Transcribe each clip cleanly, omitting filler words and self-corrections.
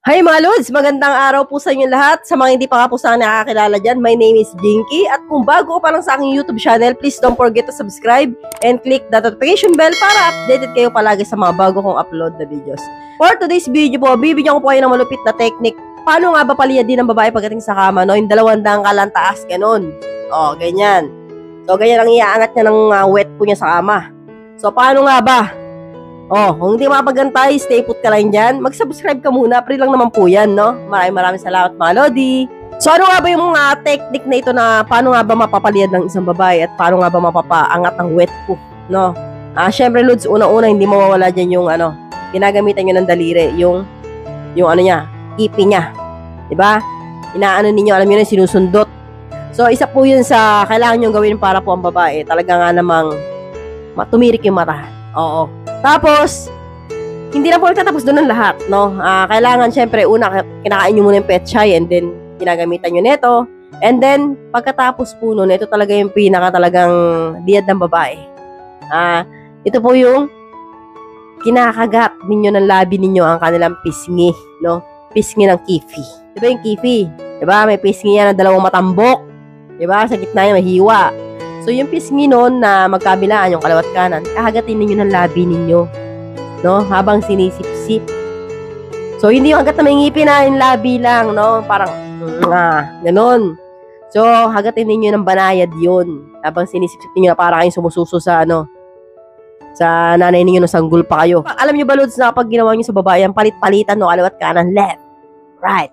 Hi mga Lods! Magandang araw po sa inyo lahat. Sa mga hindi pa nga po sa akin nakakilala dyan, my name is Jinky. At kung bago ka pa lang sa aking YouTube channel, please don't forget to subscribe and click the notification bell para updated kayo palagi sa mga bago kong upload na videos. For today's video po, bibigyan ko po kayo ng malupit na technique. Paano nga ba paliyadin ng babae pagdating sa kama, no? Yung 200 kalantaas, ganun. O, ganyan. So, ganyan ang iaangat niya ng wet po niya sa kama. So, paano nga ba? Oh, kung hindi mapagantay, stay put ka lang dyan. Mag-subscribe ka muna. Free lang naman po yan, no? Maraming salamat mga Lodi. So, ano nga ba yung mga technique na ito na paano nga ba mapapaliyad ng isang babae at paano nga ba mapapaangat ng wet po, no? Syempre, Lods, unang-una, hindi mawawala dyan yung, ginagamitan nyo ng daliri. Yung ano niya, ipi niya. Diba? Inaano ninyo, alam nyo na, sinusundot. So, isa po yun sa kailangan nyo gawin para po ang babae. Talaga nga namang tumirik yung mata. Oo. Tapos, hindi na po nagtatapos doon ng lahat, no? Kailangan, syempre, una, kinakain nyo muna yung petchay and then, ginagamitan nyo neto. And then, pagkatapos po nun, ito talaga yung pinaka talagang liyad ng babae. Ito po yung kinakagat ninyo ng labi ninyo ang kanilang pisngi, no? Pisngi ng kifi. Diba yung kifi? Diba? May pisngi yan ng dalawang matambok. Diba? Sa gitna niya may hiwa. So, yung pisngi nun na magkabilaan, yung kalawat kanan, kahagatin ninyo ng labi ninyo, no? Habang sinisip-sip. So, hindi yung hagat na may ngipin na, yung labi lang, no? Parang, ganun. So, hagatin ninyo ng banayad yun. Habang sinisip-sip ninyo na parang kayong sumususo sa, sa nanay ninyo na sanggol pa kayo. Alam nyo ba, Lods, na kapag ginawa nyo sa babae, ang palit-palitan, no? Kalawat kanan, left, right,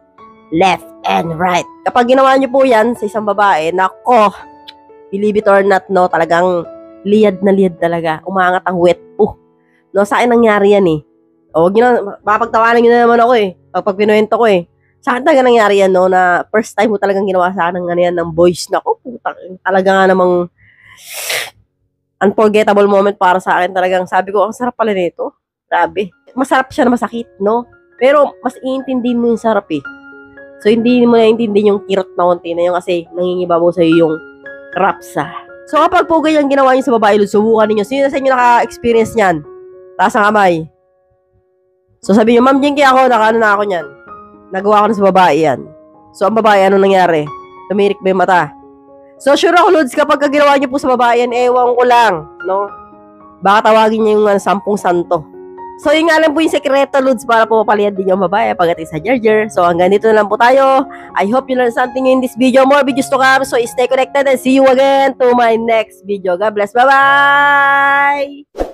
left, and right. Kapag ginawa nyo po yan sa isang babae, nako, believe it or not, no, talagang liyad na liyad talaga. Umangat ang wet po. No, sa akin nangyari yan eh. O, wag nyo na, mapagtawanan nyo na naman ako eh. Pag pinuwento ko eh. Sa akin talaga nangyari yan, no, na first time mo talagang ginawa sa akin ng yan, ng boys na ko. Talaga nga namang unforgettable moment para sa akin. Talagang sabi ko, ang sarap pala nito. Grabe. Masarap siya na masakit, no? Pero, mas iintindihin mo yung sarap eh. So, hindi mo naiintindihin yung kirot na konti na yun kasi nangingibabaw sa'yo yung rapsa. So, kapag po ganyan ginawa nyo sa babae, subukan ninyo. Sino sa inyo naka-experience niyan? Taas ang kamay. So, sabi nyo, Ma'am Jinky, ako, nakaano na ako niyan. Nagawa ko na sa babae yan. So, ang babae, anong nangyari? Tumirik ba yung mata? So, sure ako, Lods, kapag ginawa nyo po sa babae yan, ewan ko lang, no? Baka tawagin nyo yung 10 santo. So, yun nga lang po yung sekreto, Lods, para po mapaliyad din yung babae pagdating sa Jar. So, hanggang dito na lang po tayo. I hope you learned something in this video. More videos to come. So, stay connected and see you again to my next video. God bless. Bye-bye!